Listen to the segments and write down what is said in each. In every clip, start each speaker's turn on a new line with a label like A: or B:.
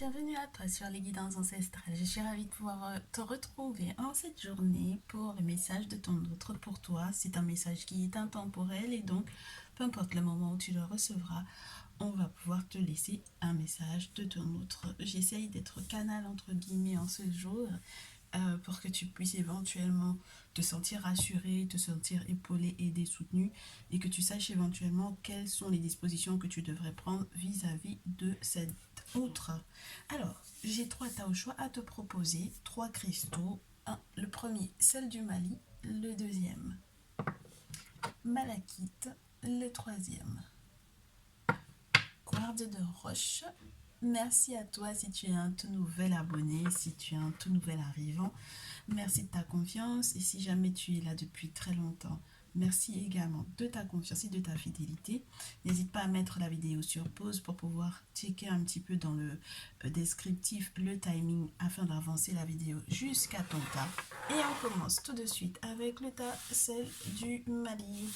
A: bienvenue à toi sur les guidances ancestrales. Je suis ravie de pouvoir te retrouver en cette journée pour le message de ton autre pour toi. C'est un message qui est intemporel et donc, peu importe le moment où tu le recevras, on va pouvoir te laisser un message de ton autre. J'essaye d'être canal entre guillemets en ce jour pour que tu puisses éventuellement te sentir rassuré, te sentir épaulé, aidé, soutenu et que tu saches éventuellement quelles sont les dispositions que tu devrais prendre vis-à-vis de cet autre. Alors, j'ai trois tas au choix à te proposer, trois cristaux. Le premier, celle du Mali, le deuxième, malachite, le troisième, quartz de roche. Merci à toi si tu es un tout nouvel abonné, si tu es un tout nouvel arrivant. Merci de ta confiance et si jamais tu es là depuis très longtemps, merci également de ta confiance et de ta fidélité. N'hésite pas à mettre la vidéo sur pause pour pouvoir checker un petit peu dans le descriptif le timing afin d'avancer la vidéo jusqu'à ton tas. Et on commence tout de suite avec le tassel du Mali.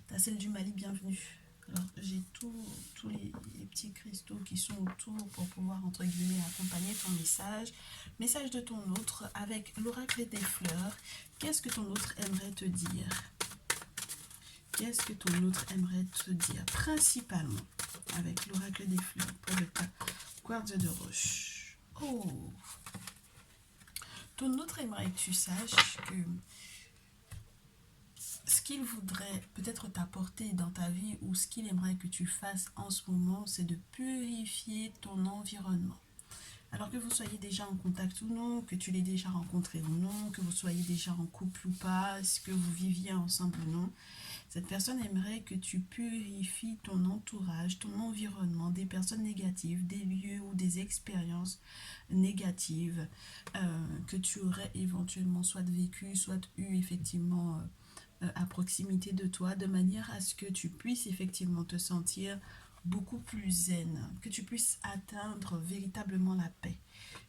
A: Tassel du Mali, bienvenue. Alors, j'ai tous les petits cristaux qui sont autour pour pouvoir, entre guillemets, accompagner ton message. Message de ton autre avec l'oracle des fleurs. Qu'est-ce que ton autre aimerait te dire? Qu'est-ce que ton autre aimerait te dire? Principalement avec l'oracle des fleurs pour le quartz de roche. Oh! Ton autre aimerait que tu saches que ce qu'il voudrait peut-être t'apporter dans ta vie ou ce qu'il aimerait que tu fasses en ce moment, c'est de purifier ton environnement. Alors que vous soyez déjà en contact ou non, que tu l'aies déjà rencontré ou non, que vous soyez déjà en couple ou pas, est-ce que vous viviez ensemble ou non, cette personne aimerait que tu purifies ton entourage, ton environnement, des personnes négatives, des lieux ou des expériences négatives que tu aurais éventuellement soit vécu, soit eu effectivement à proximité de toi, de manière à ce que tu puisses effectivement te sentir beaucoup plus zen, que tu puisses atteindre véritablement la paix.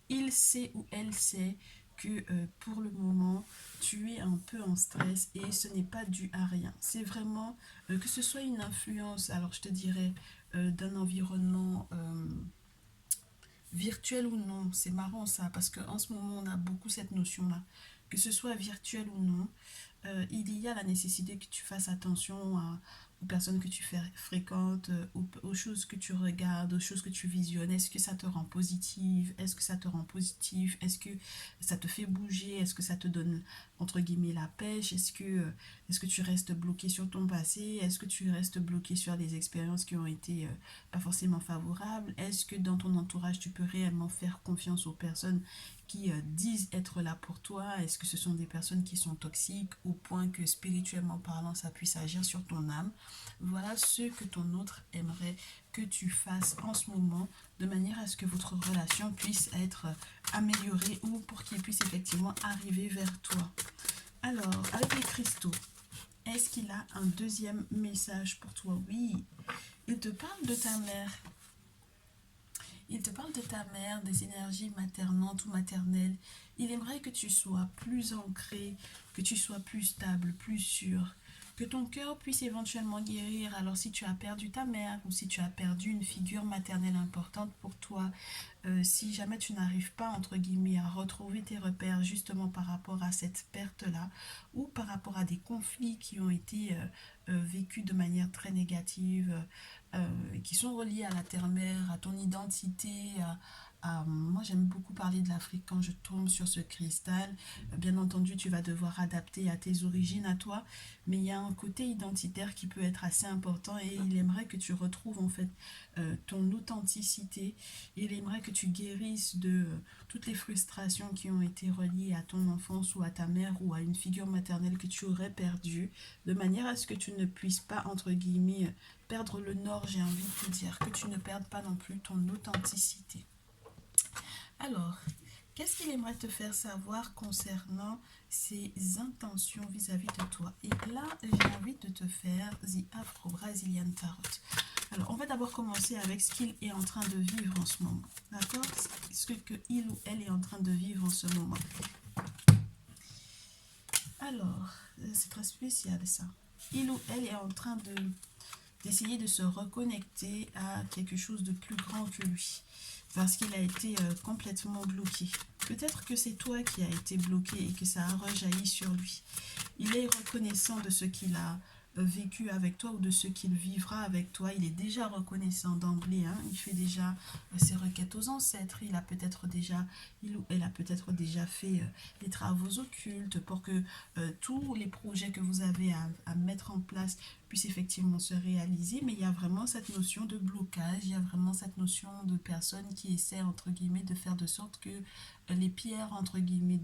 A: Il sait ou elle sait que pour le moment, tu es un peu en stress et ce n'est pas dû à rien. C'est vraiment que ce soit une influence, alors je te dirais, d'un environnement virtuel ou non. C'est marrant ça, parce qu'en ce moment, on a beaucoup cette notion-là. Que ce soit virtuel ou non, il y a la nécessité que tu fasses attention aux personnes que tu fréquentes, aux choses que tu regardes, aux choses que tu visionnes. Est-ce que ça te rend positive? Est-ce que ça te rend positif? Est-ce que ça te fait bouger? Est-ce que ça te donne, entre guillemets, la pêche? Est-ce que tu restes bloqué sur ton passé? Est-ce que tu restes bloqué sur des expériences qui ont été pas forcément favorables? Est-ce que dans ton entourage, tu peux réellement faire confiance aux personnes qui disent être là pour toi? Est-ce que ce sont des personnes qui sont toxiques au point que spirituellement parlant, ça puisse agir sur ton âme? Voilà ce que ton autre aimerait que tu fasses en ce moment, de manière à ce que votre relation puisse être améliorée ou pour qu'il puisse effectivement arriver vers toi. Alors, avec les cristaux, est-ce qu'il a un deuxième message pour toi? Oui, il te parle de ta mère. Il te parle de ta mère, des énergies maternantes ou maternelles. Il aimerait que tu sois plus ancré, que tu sois plus stable, plus sûr, que ton cœur puisse éventuellement guérir. Alors si tu as perdu ta mère ou si tu as perdu une figure maternelle importante pour toi, si jamais tu n'arrives pas, entre guillemets, à retrouver tes repères justement par rapport à cette perte-là ou par rapport à des conflits qui ont été vécus de manière très négative, qui sont reliés à la terre-mère, à ton identité, moi j'aime beaucoup parler de l'Afrique quand je tombe sur ce cristal. Bien entendu, tu vas devoir adapter à tes origines, à toi, mais il y a un côté identitaire qui peut être assez important et il aimerait que tu retrouves en fait ton authenticité. Il aimerait que tu guérisses de toutes les frustrations qui ont été reliées à ton enfance ou à ta mère ou à une figure maternelle que tu aurais perdue, de manière à ce que tu ne puisses pas, entre guillemets, perdre le nord, j'ai envie de te dire, que tu ne perdes pas non plus ton authenticité. Alors, qu'est-ce qu'il aimerait te faire savoir concernant ses intentions vis-à-vis de toi? Et là, j'ai envie de te faire The Afro-Brazilian Tarot. Alors, on va d'abord commencer avec ce qu'il est en train de vivre en ce moment. D'accord? Ce que il ou elle est en train de vivre en ce moment. Alors, c'est très spécial ça. Il ou elle est en train d'essayer de se reconnecter à quelque chose de plus grand que lui, parce qu'il a été complètement bloqué. Peut-être que c'est toi qui as été bloqué et que ça a rejailli sur lui. Il est reconnaissant de ce qu'il a vécu avec toi ou de ce qu'il vivra avec toi. Il est déjà reconnaissant d'emblée, hein. Il fait déjà ses requêtes aux ancêtres. Il a peut-être déjà, il ou elle a peut-être déjà fait les travaux occultes pour que tous les projets que vous avez à mettre en place puissent effectivement se réaliser. Mais il y a vraiment cette notion de blocage, il y a vraiment cette notion de personne qui essaie, entre guillemets, de faire de sorte que les pierres, entre guillemets,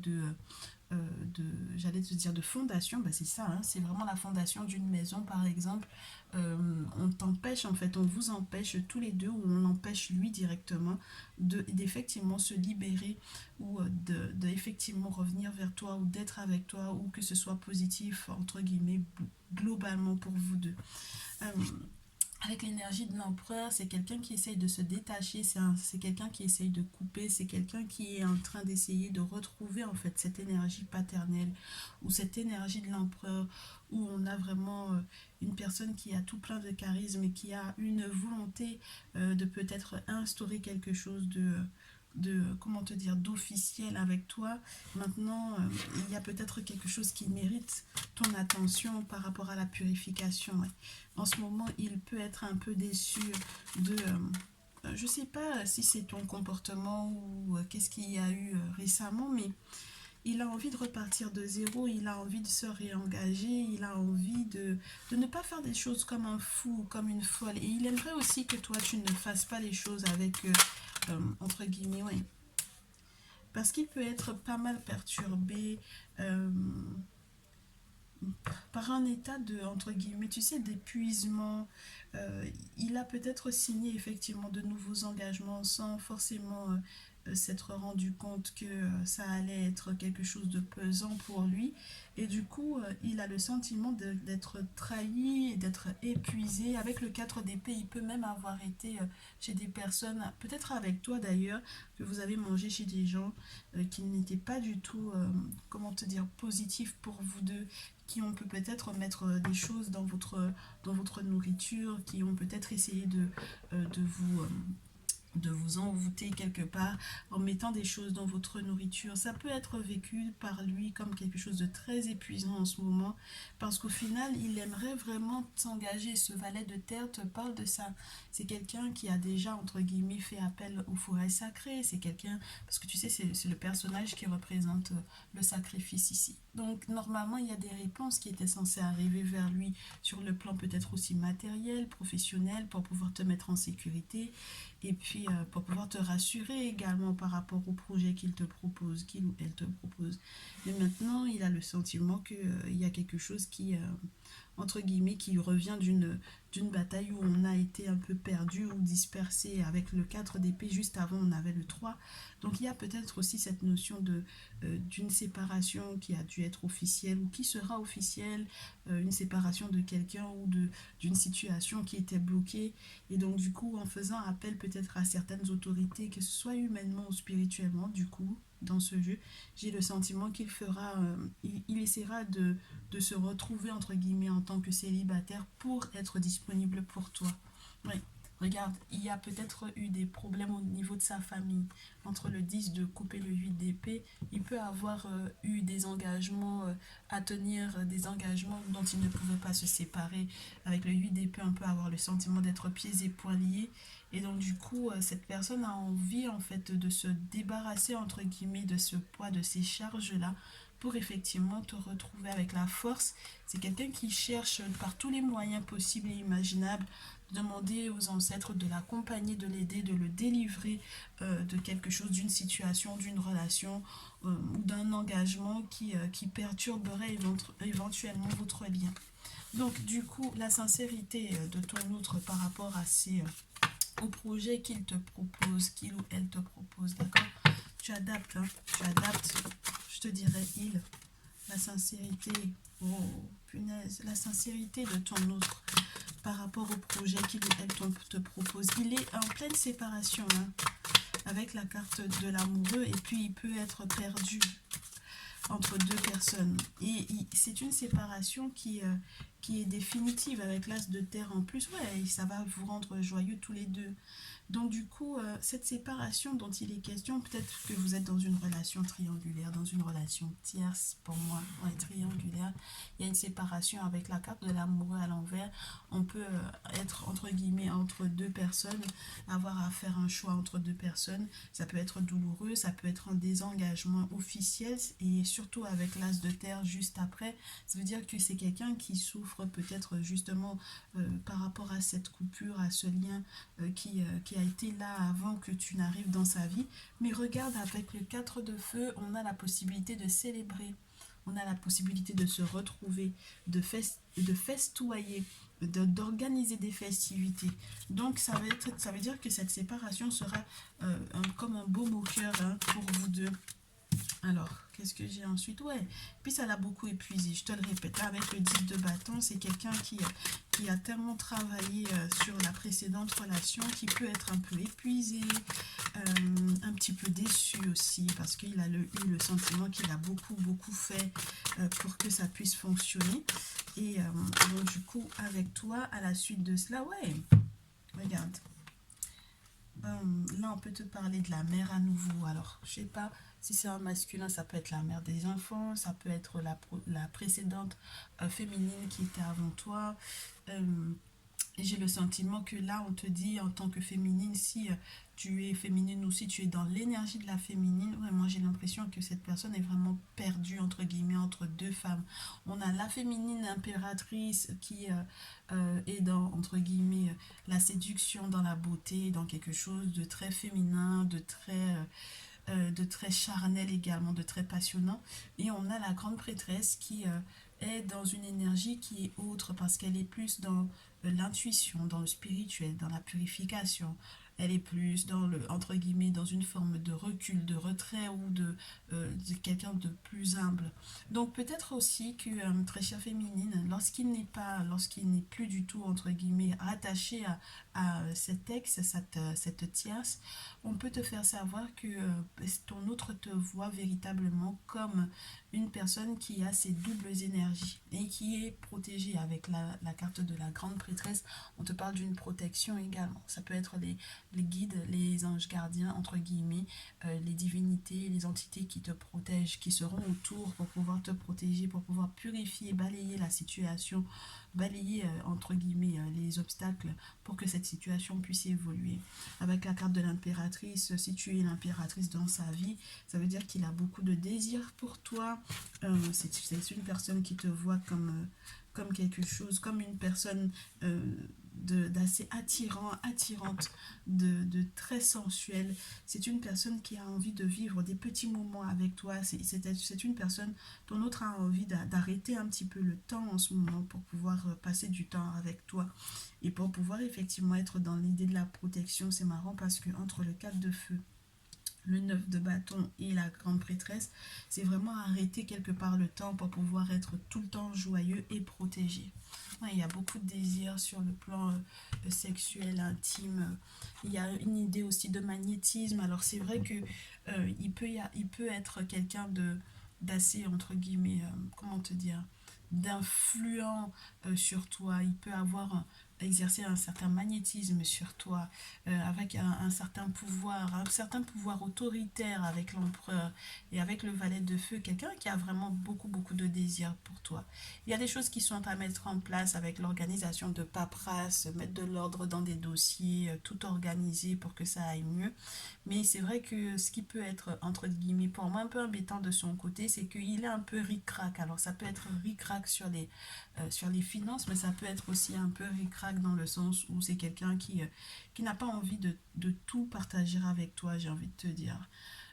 A: j'allais te dire de fondation, bah c'est ça, hein, c'est vraiment la fondation d'une maison par exemple. On t'empêche, en fait, on vous empêche tous les deux, ou on l'empêche lui directement d'effectivement se libérer, ou de effectivement revenir vers toi, ou d'être avec toi, ou que ce soit positif entre guillemets globalement pour vous deux. Euh, avec l'énergie de l'empereur, c'est quelqu'un qui essaye de se détacher, c'est quelqu'un qui essaye de couper, c'est quelqu'un qui est en train d'essayer de retrouver en fait cette énergie paternelle, ou cette énergie de l'empereur, où on a vraiment une personne qui a tout plein de charisme et qui a une volonté de peut-être instaurer quelque chose comment te dire, d'officiel avec toi. Maintenant, il y a peut-être quelque chose qui mérite ton attention par rapport à la purification. Ouais. En ce moment, il peut être un peu déçu de... je sais pas si c'est ton comportement ou qu'est-ce qu'il y a eu récemment, mais il a envie de repartir de zéro, il a envie de se réengager, il a envie de ne pas faire des choses comme un fou, comme une folle. Et il aimerait aussi que toi, tu ne fasses pas les choses avec, entre guillemets, ouais. Parce qu'il peut être pas mal perturbé par un état de, entre guillemets, tu sais, d'épuisement. Il a peut-être signé effectivement de nouveaux engagements sans forcément s'être rendu compte que ça allait être quelque chose de pesant pour lui. Et du coup, il a le sentiment d'être trahi, d'être épuisé. Avec le 4 d'épée, il peut même avoir été chez des personnes, peut-être avec toi d'ailleurs, que vous avez mangé chez des gens qui n'étaient pas du tout, comment te dire, positifs pour vous deux, qui ont peut-être mettre des choses dans votre nourriture, qui ont peut-être essayé de vous envoûter quelque part en mettant des choses dans votre nourriture. Ça peut être vécu par lui comme quelque chose de très épuisant en ce moment, parce qu'au final, il aimerait vraiment s'engager. Ce valet de terre te parle de ça. C'est quelqu'un qui a déjà, entre guillemets, fait appel aux forêts sacrées. C'est quelqu'un, parce que tu sais, c'est le personnage qui représente le sacrifice ici. Donc, normalement, il y a des réponses qui étaient censées arriver vers lui sur le plan peut-être aussi matériel, professionnel, pour pouvoir te mettre en sécurité, et puis pour pouvoir te rassurer également par rapport au projet qu'il te propose, qu'il ou elle te propose. Mais maintenant, il a le sentiment qu'il y a quelque chose qui, entre guillemets, qui revient d'une bataille où on a été un peu perdu ou dispersé. Avec le 4 d'épée, juste avant, on avait le 3. Donc, il y a peut-être aussi cette notion d'une séparation qui a dû être officielle ou qui sera officielle, une séparation de quelqu'un ou d'une situation qui était bloquée. Et donc, du coup, en faisant appel peut-être à certaines autorités, que ce soit humainement ou spirituellement, du coup, dans ce jeu, j'ai le sentiment qu'il fera, il essaiera de se retrouver, entre guillemets, en tant que célibataire pour être disponible pour toi. Oui. Regarde, il y a peut-être eu des problèmes au niveau de sa famille. Entre le 10 de couper le 8 d'épée, il peut avoir eu des engagements à tenir, des engagements dont il ne pouvait pas se séparer. Avec le 8 d'épée, on peut avoir le sentiment d'être pieds et poings liés. Et donc du coup, cette personne a envie en fait de se débarrasser, entre guillemets, de ce poids, de ces charges-là, pour effectivement te retrouver avec la force. C'est quelqu'un qui cherche par tous les moyens possibles et imaginables, demander aux ancêtres de l'accompagner, de l'aider, de le délivrer de quelque chose, d'une situation, d'une relation ou d'un engagement qui perturberait éventuellement votre lien. Donc du coup, la sincérité de ton autre par rapport à au projet qu'il te propose, qu'il ou elle te propose, d'accord? Tu adaptes, hein, tu adaptes, je te dirais il, la sincérité, oh punaise, la sincérité de ton autre par rapport au projet qu'il ou elle te propose. Il est en pleine séparation, hein, avec la carte de l'amoureux, et puis il peut être perdu entre deux personnes. Et c'est une séparation qui est définitive avec l'as de terre en plus. Ouais, ça va vous rendre joyeux tous les deux. Donc du coup, cette séparation dont il est question, peut-être que vous êtes dans une relation triangulaire, dans une relation tierce, pour moi, ouais, triangulaire. Il y a une séparation avec la carte de l'amoureux à l'envers. On peut être, entre guillemets, entre deux personnes, avoir à faire un choix entre deux personnes. Ça peut être douloureux, ça peut être un désengagement officiel, et surtout avec l'as de terre juste après. Ça veut dire que c'est quelqu'un qui souffre peut-être justement par rapport à cette coupure, à ce lien qui a été là avant que tu n'arrives dans sa vie. Mais regarde, avec le 4 de feu, on a la possibilité de célébrer. On a la possibilité de se retrouver, de festoyer, d'organiser des festivités. Donc ça veut dire que cette séparation sera comme un baume au cœur, hein, pour vous deux. Alors, qu'est-ce que j'ai ensuite? Ouais, puis ça l'a beaucoup épuisé, je te le répète. Là, avec le 10 de bâton, c'est quelqu'un qui a tellement travaillé sur la précédente relation, qui peut être un peu épuisé, un petit peu déçu aussi, parce qu'il a eu le sentiment qu'il a beaucoup fait pour que ça puisse fonctionner. Et donc, du coup, avec toi, à la suite de cela, ouais, regarde. Là, on peut te parler de la mère à nouveau. Alors, je sais pas si c'est un masculin, ça peut être la mère des enfants, ça peut être la précédente féminine qui était avant toi. Euh, et j'ai le sentiment que là, on te dit en tant que féminine, si tu es féminine ou si tu es dans l'énergie de la féminine, vraiment, j'ai l'impression que cette personne est vraiment perdue, entre guillemets, entre deux femmes. On a la féminine impératrice qui est dans, entre guillemets, la séduction, dans la beauté, dans quelque chose de très féminin, de très charnel également, de très passionnant. Et on a la grande prêtresse qui est dans une énergie qui est autre parce qu'elle est plus dans l'intuition, dans le spirituel, dans la purification. Elle est plus dans le, entre guillemets, dans une forme de recul, de retrait ou de quelqu'un de plus humble. Donc peut-être aussi que très chère féminine, lorsqu'il n'est plus du tout, entre guillemets, attaché à cet ex, cette tierce, on peut te faire savoir que ton autre te voit véritablement comme une personne qui a ses doubles énergies et qui est protégée avec la carte de la grande prêtresse. On te parle d'une protection également. Ça peut être les guides, les anges gardiens, entre guillemets, les divinités, les entités qui te protègent, qui seront autour pour pouvoir te protéger, pour pouvoir purifier, balayer la situation, balayer, entre guillemets, les obstacles pour que cette situation puisse évoluer. Avec la carte de l'impératrice, si tu es l'impératrice dans sa vie, ça veut dire qu'il a beaucoup de désir pour toi. C'est une personne qui te voit comme quelque chose, comme une personne d'assez attirante, de très sensuelle. C'est une personne qui a envie de vivre des petits moments avec toi. C'est une personne, ton autre a envie d'arrêter un petit peu le temps en ce moment pour pouvoir passer du temps avec toi et pour pouvoir effectivement être dans l'idée de la protection. C'est marrant parce que entre le 4 de feu, le 9 de bâton et la grande prêtresse, c'est vraiment arrêter quelque part le temps pour pouvoir être tout le temps joyeux et protégé. Ouais, il y a beaucoup de désirs sur le plan sexuel, intime. Il y a une idée aussi de magnétisme. Alors c'est vrai que il peut être quelqu'un d'assez, entre guillemets, comment te dire, d'influent sur toi. Il peut avoir exercer un certain magnétisme sur toi, avec un certain pouvoir autoritaire avec l'empereur et avec le valet de feu, quelqu'un qui a vraiment beaucoup de désir pour toi. Il y a des choses qui sont à mettre en place avec l'organisation de paperasse, mettre de l'ordre dans des dossiers, tout organiser pour que ça aille mieux. Mais c'est vrai que ce qui peut être, entre guillemets, pour moi un peu embêtant de son côté, c'est qu'il est un peu ric-rac. Alors ça peut être ric-rac sur les finances, mais ça peut être aussi un peu ric-rac dans le sens où c'est quelqu'un qui n'a pas envie de tout partager avec toi, j'ai envie de te dire.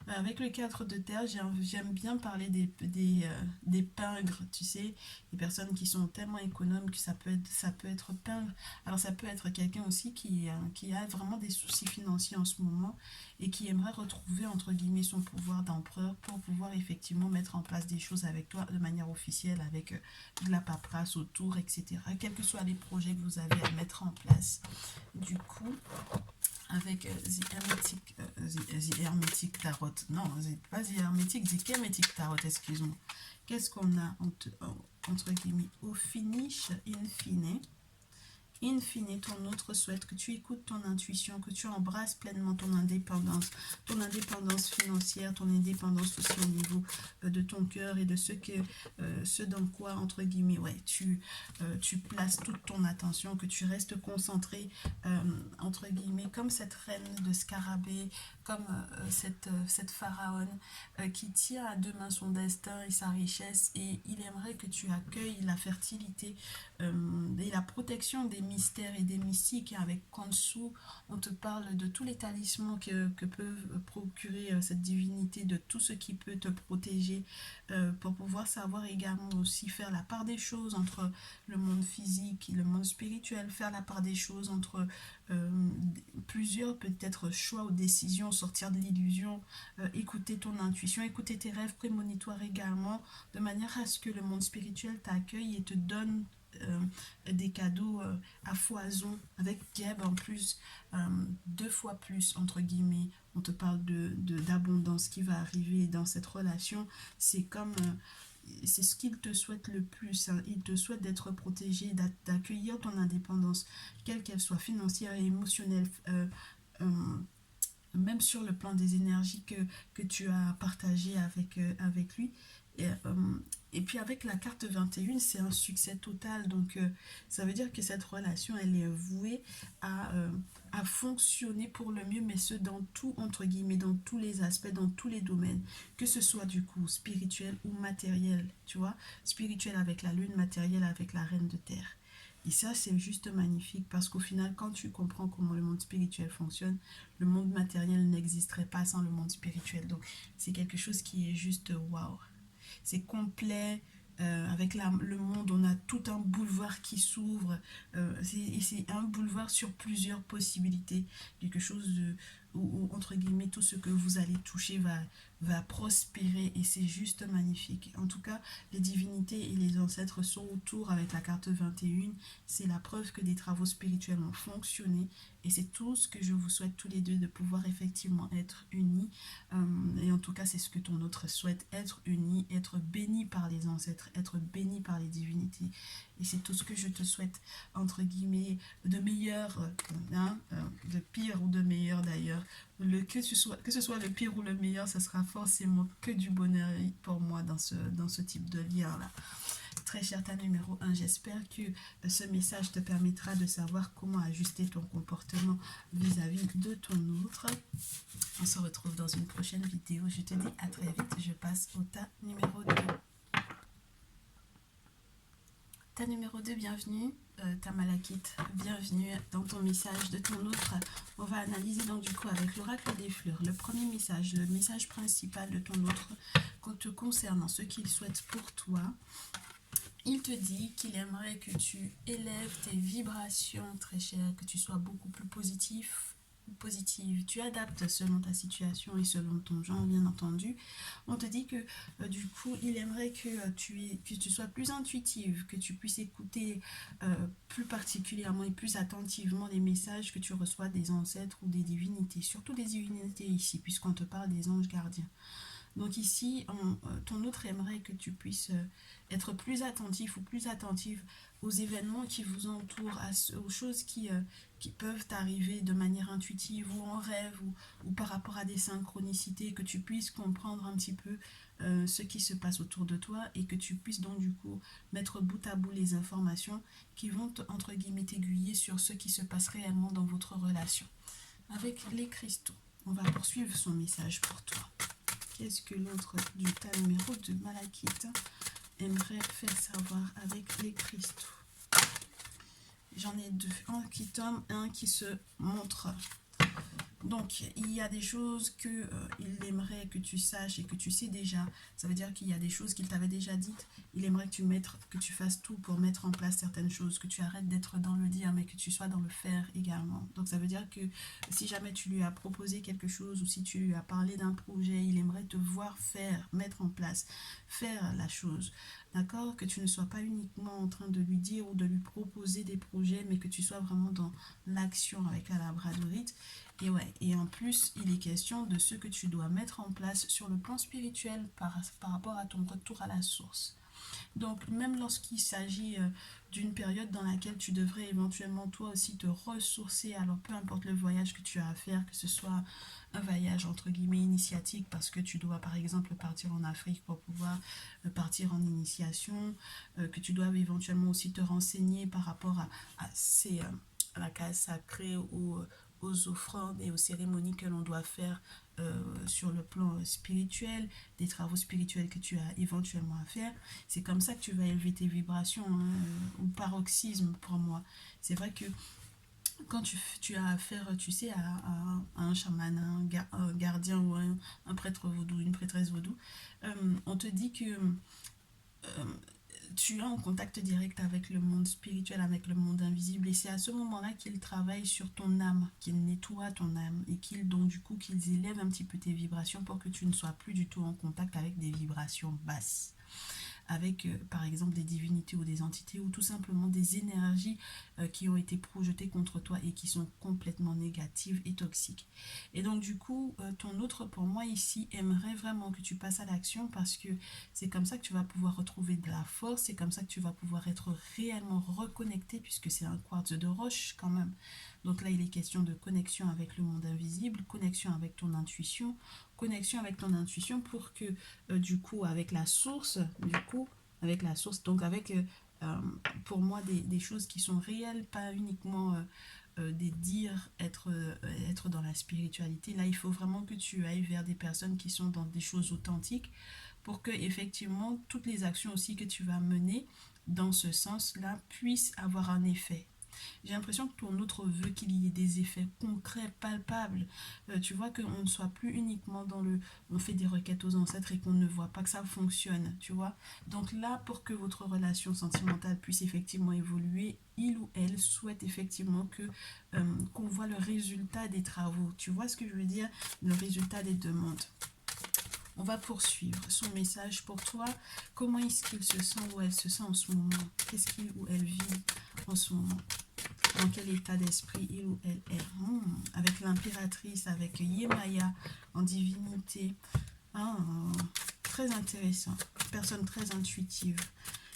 A: Avec le 4 de terre, j'aime bien parler des pingres, tu sais, des personnes qui sont tellement économes que ça peut être pingre. Alors ça peut être quelqu'un aussi qui a vraiment des soucis financiers en ce moment et qui aimerait retrouver, entre guillemets, son pouvoir d'empereur pour pouvoir effectivement mettre en place des choses avec toi de manière officielle, avec de la paperasse autour, etc. Quels que soient les projets que vous avez à mettre en place. Du coup, avec The Hermetic Tarot. Non, pas The Hermetic, The Kemetic Tarot, excuse-moi. Qu'est-ce qu'on a entre guillemets, au finish, in fine, ton autre souhaite que tu écoutes ton intuition, que tu embrasses pleinement ton indépendance financière, ton indépendance aussi au niveau de ton cœur et de ce dans quoi, entre guillemets, ouais, tu places toute ton attention, que tu restes concentré, entre guillemets, comme cette reine de scarabée, comme cette pharaon qui tient à deux mains son destin et sa richesse, et il aimerait que tu accueilles la fertilité et la protection des mystères et des mystiques, avec qu'en dessous on te parle de tous les talismans que peut procurer cette divinité, de tout ce qui peut te protéger, pour pouvoir savoir également aussi faire la part des choses entre le monde physique et le monde spirituel, faire la part des choses entre plusieurs peut-être choix ou décisions, sortir de l'illusion, écouter ton intuition, écouter tes rêves prémonitoires également, de manière à ce que le monde spirituel t'accueille et te donne des cadeaux à foison, avec Geb en plus, deux fois plus, entre guillemets. On te parle d'abondance qui va arriver dans cette relation. C'est comme c'est ce qu'il te souhaite le plus, hein. Il te souhaite d'être protégé, d'accueillir ton indépendance, quelle qu'elle soit, financière et émotionnelle, même sur le plan des énergies que tu as partagé avec lui. Et, et puis avec la carte 21, c'est un succès total. Donc ça veut dire que cette relation, elle est vouée à fonctionner pour le mieux, mais ce dans tout, entre guillemets, dans tous les aspects, dans tous les domaines. Que ce soit du coup spirituel ou matériel, tu vois. Spirituel avec la lune, matériel avec la reine de terre. Et ça, c'est juste magnifique parce qu'au final, quand tu comprends comment le monde spirituel fonctionne, le monde matériel n'existerait pas sans le monde spirituel. Donc, c'est quelque chose qui est juste waouh. C'est complet. Avec le monde, on a tout un boulevard qui s'ouvre. C'est un boulevard sur plusieurs possibilités. Quelque chose où, entre guillemets, tout ce que vous allez toucher va prospérer et c'est juste magnifique. En tout cas, les divinités et les ancêtres sont autour avec la carte 21. C'est la preuve que des travaux spirituels ont fonctionné et c'est tout ce que je vous souhaite tous les deux, de pouvoir effectivement être unis. Et en tout cas, c'est ce que ton autre souhaite, être uni, être béni par les ancêtres, être béni par les divinités. Et c'est tout ce que je te souhaite, entre guillemets, de meilleur, hein, de pire ou de meilleur d'ailleurs. Que ce soit le pire ou le meilleur, ça sera forcément que du bonheur pour moi dans ce type de lien-là. Très cher ta numéro 1, j'espère que ce message te permettra de savoir comment ajuster ton comportement vis-à-vis de ton autre. On se retrouve dans une prochaine vidéo. Je te dis à très vite. Je passe au tas numéro 2. Ta numéro 2, bienvenue. Ta malakite, bienvenue dans ton message de ton autre. On va analyser donc du coup avec l'oracle des fleurs. Le premier message, le message principal de ton autre te concernant ce qu'il souhaite pour toi. Il te dit qu'il aimerait que tu élèves tes vibrations, très cher, que tu sois beaucoup plus positif, positive. Tu adaptes selon ta situation et selon ton genre, bien entendu. On te dit que du coup, il aimerait que tu sois plus intuitive, que tu puisses écouter plus particulièrement et plus attentivement les messages que tu reçois des ancêtres ou des divinités, surtout des divinités ici, puisqu'on te parle des anges gardiens. Donc ici, ton autre aimerait que tu puisses être plus attentif ou plus attentive aux événements qui vous entourent, aux choses qui peuvent arriver de manière intuitive ou en rêve ou par rapport à des synchronicités, que tu puisses comprendre un petit peu ce qui se passe autour de toi et que tu puisses donc du coup mettre bout à bout les informations qui vont entre guillemets t'aiguiller sur ce qui se passe réellement dans votre relation. Avec les cristaux, on va poursuivre son message pour toi. Qu'est-ce que l'autre du tas numéro de Malakite aimerait faire savoir avec les cristaux? J'en ai deux, un qui tombe, un qui se montre. Donc, il y a des choses qu'il aimerait que tu saches et que tu sais déjà. Ça veut dire qu'il y a des choses qu'il t'avait déjà dites. Il aimerait que tu fasses tout pour mettre en place certaines choses, que tu arrêtes d'être dans le dire, mais que tu sois dans le faire également. Donc, ça veut dire que si jamais tu lui as proposé quelque chose ou si tu lui as parlé d'un projet, il aimerait te voir faire, mettre en place, faire la chose. D'accord? Que tu ne sois pas uniquement en train de lui dire ou de lui proposer des projets, mais que tu sois vraiment dans l'action avec la labradorite. Et ouais, et en plus, il est question de ce que tu dois mettre en place sur le plan spirituel par rapport à ton retour à la source. Donc, même lorsqu'il s'agit d'une période dans laquelle tu devrais éventuellement toi aussi te ressourcer, alors peu importe le voyage que tu as à faire, que ce soit un voyage entre guillemets initiatique parce que tu dois par exemple partir en Afrique pour pouvoir partir en initiation, que tu dois éventuellement aussi te renseigner par rapport à ces, à la case sacrée ou aux offrandes et aux cérémonies que l'on doit faire sur le plan spirituel, des travaux spirituels que tu as éventuellement à faire. C'est comme ça que tu vas élever tes vibrations, hein, ou paroxysme pour moi. C'est vrai que quand tu as affaire, tu sais, à un chaman, un gardien ou un prêtre vaudou, une prêtresse vaudou, on te dit que euh, tu es en contact direct avec le monde spirituel, avec le monde invisible, et c'est à ce moment-là qu'il travaille sur ton âme, qu'il nettoie ton âme, et qu'il donc du coup qu'ils élèvent un petit peu tes vibrations pour que tu ne sois plus du tout en contact avec des vibrations basses, avec par exemple des divinités ou des entités ou tout simplement des énergies qui ont été projetées contre toi et qui sont complètement négatives et toxiques. Et donc du coup, ton autre pour moi ici aimerait vraiment que tu passes à l'action parce que c'est comme ça que tu vas pouvoir retrouver de la force, c'est comme ça que tu vas pouvoir être réellement reconnecté puisque c'est un quartz de roche quand même. Donc là, il est question de connexion avec le monde invisible, connexion avec ton intuition pour que du coup avec la source, donc avec euh, pour moi des choses qui sont réelles, pas uniquement des dires, être dans la spiritualité. Là, il faut vraiment que tu ailles vers des personnes qui sont dans des choses authentiques pour que effectivement toutes les actions aussi que tu vas mener dans ce sens-là puissent avoir un effet. J'ai l'impression que ton autre veut qu'il y ait des effets concrets, palpables. Tu vois qu'on ne soit plus uniquement dans le on fait des requêtes aux ancêtres et qu'on ne voit pas que ça fonctionne, tu vois. Donc là, pour que votre relation sentimentale puisse effectivement évoluer, il ou elle souhaite effectivement que qu'on voit le résultat des travaux. Tu vois ce que je veux dire? Le résultat des demandes. On va poursuivre son message pour toi. Comment est-ce qu'il se sent ou elle se sent en ce moment? Qu'est-ce qu'il ou elle vit en ce moment? Dans quel état d'esprit il ou elle est? Avec l'impératrice, avec Yemaya en divinité. Ah, très intéressant. Personne très intuitive.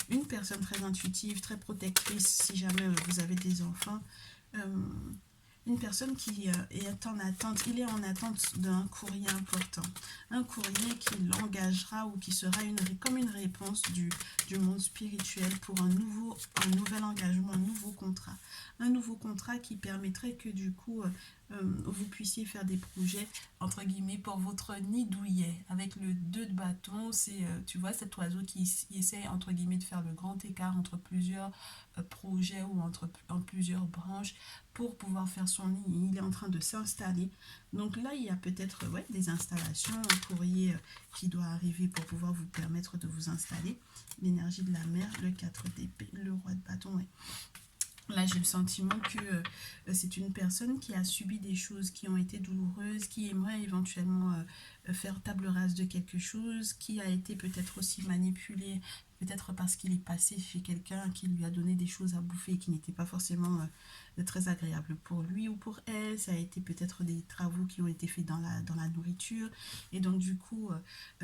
A: Une personne très intuitive, très protectrice si jamais vous avez des enfants. Euh, une personne qui est en attente, il est en attente d'un courrier important. Un courrier qui l'engagera ou qui sera comme une réponse du monde spirituel pour un nouvel engagement, un nouveau contrat. Un nouveau contrat qui permettrait que du coup, vous puissiez faire des projets, entre guillemets, pour votre nid douillet. Avec le 2 de bâton, c'est, tu vois, cet oiseau qui essaie, entre guillemets, de faire le grand écart entre plusieurs projets ou en plusieurs branches pour pouvoir faire son nid. Il est en train de s'installer. Donc là, il y a peut-être des installations, un courrier qui doit arriver pour pouvoir vous permettre de vous installer. L'énergie de la mer, le 4 d'épée, le roi de bâton, ouais. Là, j'ai le sentiment que c'est une personne qui a subi des choses qui ont été douloureuses, qui aimerait éventuellement faire table rase de quelque chose, qui a été peut-être aussi manipulé, peut-être parce qu'il est passé chez quelqu'un qui lui a donné des choses à bouffer et qui n'étaient pas forcément très agréables pour lui ou pour elle. Ça a été peut-être des travaux qui ont été faits dans la nourriture. Et donc, du coup,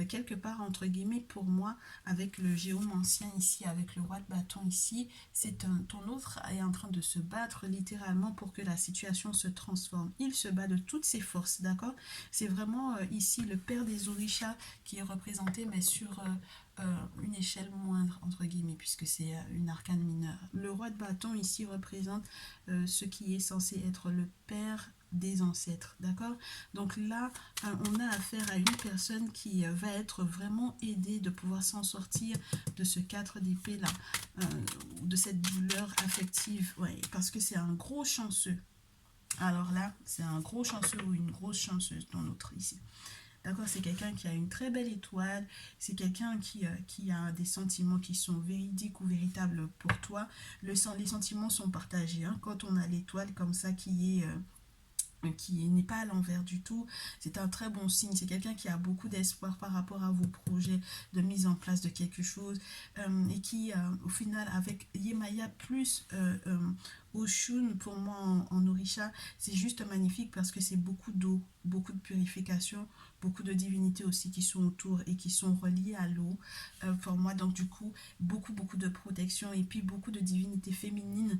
A: quelque part, entre guillemets, pour moi, avec le géomancien ici, avec le roi de bâton ici, ton autre est en train de se battre littéralement pour que la situation se transforme. Il se bat de toutes ses forces, d'accord? C'est vraiment ici le père des orishas qui est représenté, mais sur une échelle moindre, entre guillemets, puisque c'est une arcane mineure. Le roi de bâton ici représente ce qui est censé être le père des ancêtres, d'accord? Donc là, on a affaire à une personne qui va être vraiment aidée de pouvoir s'en sortir de ce 4 d'épée là, de cette douleur affective, ouais, parce que c'est un gros chanceux. Alors là, c'est un gros chanceux ou une grosse chanceuse dans notre ici. D'accord, c'est quelqu'un qui a une très belle étoile, c'est quelqu'un qui a des sentiments qui sont véridiques ou véritables pour toi. Les sentiments sont partagés, hein. Quand on a l'étoile comme ça qui n'est pas à l'envers du tout, c'est un très bon signe. C'est quelqu'un qui a beaucoup d'espoir par rapport à vos projets de mise en place de quelque chose et qui, au final, avec Yemaya plus Oshun, pour moi, en Orisha, c'est juste magnifique parce que c'est beaucoup d'eau, beaucoup de purification, beaucoup de divinités aussi qui sont autour et qui sont reliées à l'eau. Pour moi, donc du coup, beaucoup de protection et puis beaucoup de divinités féminines.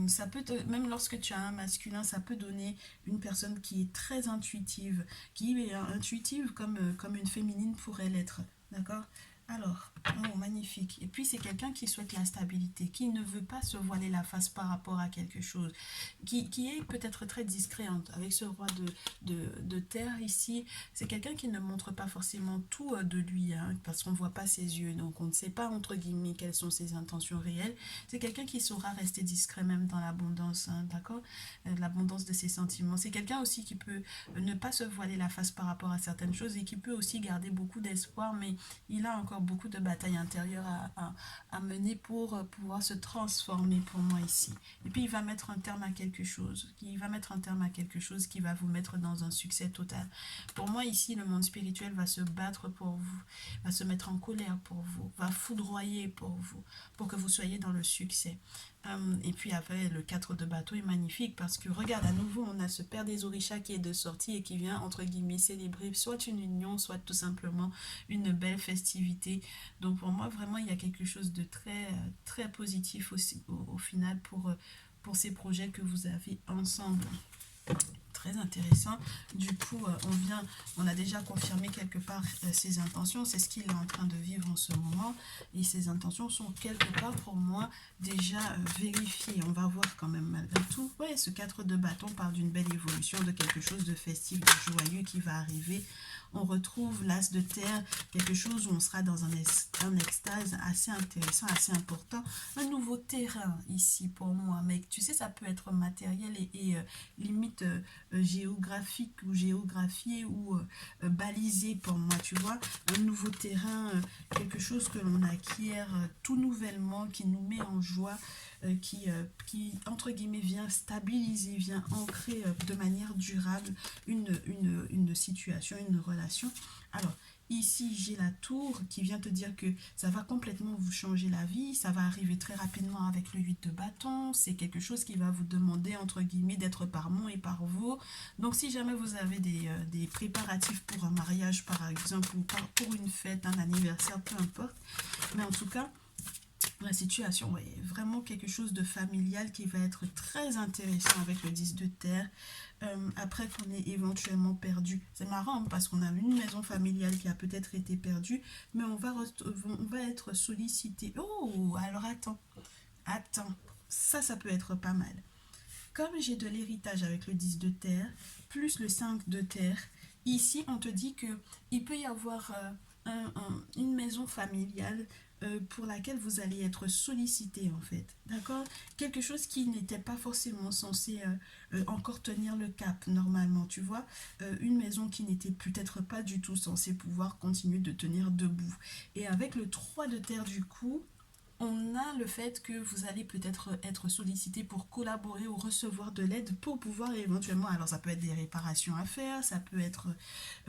A: Ça peut même lorsque tu as un masculin, ça peut donner une personne qui est très intuitive, qui est intuitive comme une féminine pourrait l'être. D'accord? Alors, oh, magnifique. Et puis, c'est quelqu'un qui souhaite la stabilité, qui ne veut pas se voiler la face par rapport à quelque chose, qui est peut-être très discréante. Avec ce roi de terre ici, c'est quelqu'un qui ne montre pas forcément tout de lui, hein, parce qu'on ne voit pas ses yeux, donc on ne sait pas, entre guillemets, quelles sont ses intentions réelles. C'est quelqu'un qui saura rester discret même dans l'abondance, hein, d'accord? L'abondance de ses sentiments. C'est quelqu'un aussi qui peut ne pas se voiler la face par rapport à certaines choses et qui peut aussi garder beaucoup d'espoir, mais il a encore beaucoup de batailles intérieures à mener pour pouvoir se transformer pour moi ici. Et puis il va mettre un terme à quelque chose. Il va mettre un terme à quelque chose qui va vous mettre dans un succès total. Pour moi ici, le monde spirituel va se battre pour vous, va se mettre en colère pour vous, va foudroyer pour vous, pour que vous soyez dans le succès. Et puis après, le 4 de bateau est magnifique parce que regarde, à nouveau, on a ce père des orishas qui est de sortie et qui vient, entre guillemets, célébrer soit une union, soit tout simplement une belle festivité. Donc pour moi, vraiment, il y a quelque chose de très positif aussi, au final pour ces projets que vous avez ensemble. Très intéressant. Du coup, on a déjà confirmé quelque part ses intentions. C'est ce qu'il est en train de vivre en ce moment. Et ses intentions sont quelque part pour moi déjà vérifiées. On va voir quand même malgré tout. Ouais, ce 4 de bâton parle d'une belle évolution, de quelque chose de festif, de joyeux qui va arriver. On retrouve l'as de terre, quelque chose où on sera dans un extase assez intéressant, assez important. Un nouveau terrain ici pour moi. Mais tu sais, ça peut être matériel et limite géographique ou géographié ou balisé pour moi, tu vois. Un nouveau terrain, quelque chose que l'on acquiert tout nouvellement, qui nous met en joie, qui, entre guillemets, vient stabiliser, vient ancrer de manière durable une situation, une relation. Alors, ici, j'ai la tour qui vient te dire que ça va complètement vous changer la vie, ça va arriver très rapidement avec le 8 de bâton, c'est quelque chose qui va vous demander, entre guillemets, d'être par mon et par vous. Donc, si jamais vous avez des préparatifs pour un mariage, par exemple, ou pour une fête, un anniversaire, peu importe, mais en tout cas, la situation est vraiment quelque chose de familial qui va être très intéressant avec le 10 de terre. Après qu'on ait éventuellement perdu. C'est marrant parce qu'on a une maison familiale qui a peut-être été perdue, mais on va être sollicité. Oh, alors attends. Ça peut être pas mal. Comme j'ai de l'héritage avec le 10 de terre, plus le 5 de terre, ici on te dit que il peut y avoir une maison familiale pour laquelle vous allez être sollicité en fait, d'accord? Quelque chose qui n'était pas forcément censé encore tenir le cap normalement, tu vois? Une maison qui n'était peut-être pas du tout censée pouvoir continuer de tenir debout. Et avec le 3 de terre du coup, on a le fait que vous allez peut-être être sollicité pour collaborer ou recevoir de l'aide pour pouvoir éventuellement, alors ça peut être des réparations à faire, ça peut être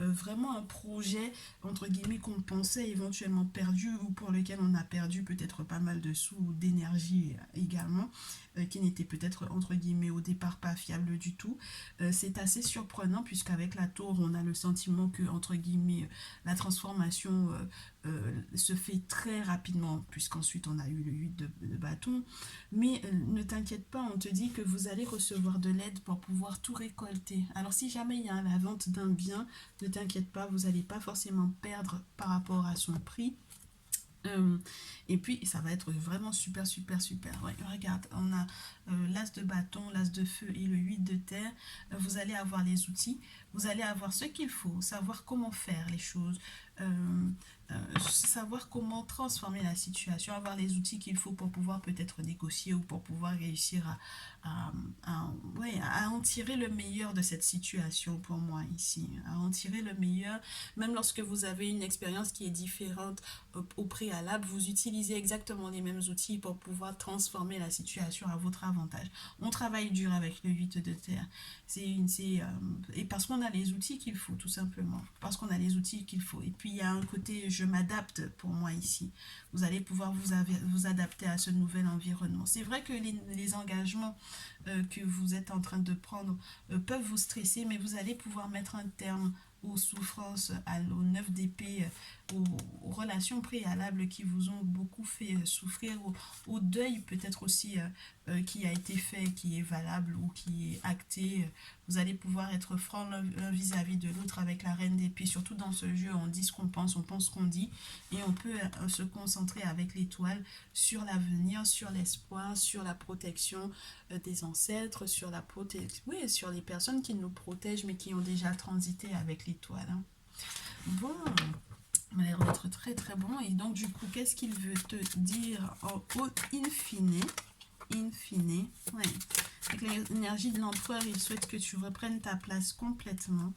A: vraiment un projet, entre guillemets, qu'on pensait éventuellement perdu ou pour lequel on a perdu peut-être pas mal de sous ou d'énergie également, qui n'était peut-être, entre guillemets, au départ pas fiable du tout. C'est assez surprenant puisqu'avec la tour, on a le sentiment que, entre guillemets, la transformation se fait très rapidement, puisqu'ensuite on a eu le 8 de bâton. Mais ne t'inquiète pas, on te dit que vous allez recevoir de l'aide pour pouvoir tout récolter. Alors si jamais il y a la vente d'un bien, ne t'inquiète pas, vous n'allez pas forcément perdre par rapport à son prix. Euh, et puis ça va être vraiment super. Ouais, regarde, on a l'as de bâton, l'as de feu et le 8 de terre. Vous allez avoir les outils, vous allez avoir ce qu'il faut, savoir comment faire les choses, savoir comment transformer la situation, avoir les outils qu'il faut pour pouvoir peut-être négocier ou pour pouvoir réussir ouais, à en tirer le meilleur de cette situation pour moi ici, à en tirer le meilleur, même lorsque vous avez une expérience qui est différente au préalable, vous utilisez exactement les mêmes outils pour pouvoir transformer la situation à votre avantage. On travaille dur avec le 8 de terre. Et parce qu'on a les outils qu'il faut, tout simplement. Parce qu'on a les outils qu'il faut. Et puis puis il y a un côté je m'adapte pour moi ici. Vous allez pouvoir vous adapter à ce nouvel environnement. C'est vrai que les engagements que vous êtes en train de prendre peuvent vous stresser, mais vous allez pouvoir mettre un terme aux souffrances, aux 9 d'épée, aux relations préalables qui vous ont beaucoup fait souffrir, au deuil peut-être aussi qui a été fait, qui est valable ou qui est acté. Vous allez pouvoir être franc l'un vis-à-vis de l'autre avec la reine d'épée. Surtout dans ce jeu, on dit ce qu'on pense, on pense ce qu'on dit. Et on peut se concentrer avec l'étoile sur l'avenir, sur l'espoir, sur la protection des ancêtres, sur la protection, oui, sur les personnes qui nous protègent mais qui ont déjà transité avec l'étoile. Hein. Bon, ça m'a l'air d'être très très bon. Et donc du coup, qu'est-ce qu'il veut te dire au in fine, ouais. Avec l'énergie de l'empereur, il souhaite que tu reprennes ta place complètement,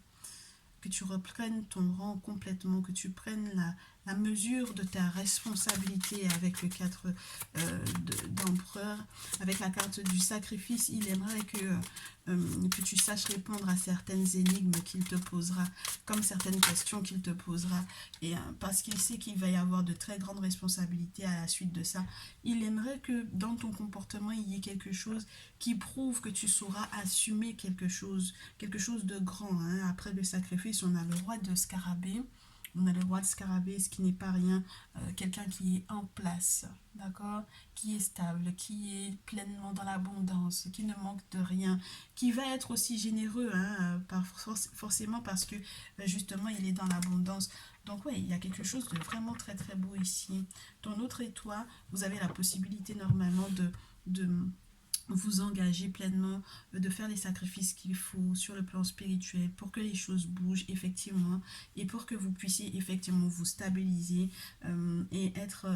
A: que tu reprennes ton rang complètement, que tu prennes la mesure de ta responsabilité avec le 4 d'empereur, avec la carte du sacrifice. Il aimerait que tu saches répondre à certaines énigmes qu'il te posera, comme certaines questions qu'il te posera, et parce qu'il sait qu'il va y avoir de très grandes responsabilités à la suite de ça. Il aimerait que dans ton comportement, il y ait quelque chose qui prouve que tu sauras assumer quelque chose de grand. Hein. Après le sacrifice, on a le roi de Scarabée. On a le roi de Scarabée, ce qui n'est pas rien, quelqu'un qui est en place, d'accord, qui est stable, qui est pleinement dans l'abondance, qui ne manque de rien, qui va être aussi généreux, hein, forcément parce que justement il est dans l'abondance. Donc oui, il y a quelque chose de vraiment très très beau ici. Ton autre étoile, vous avez la possibilité normalement de vous engager pleinement, de faire les sacrifices qu'il faut sur le plan spirituel pour que les choses bougent effectivement et pour que vous puissiez effectivement vous stabiliser et être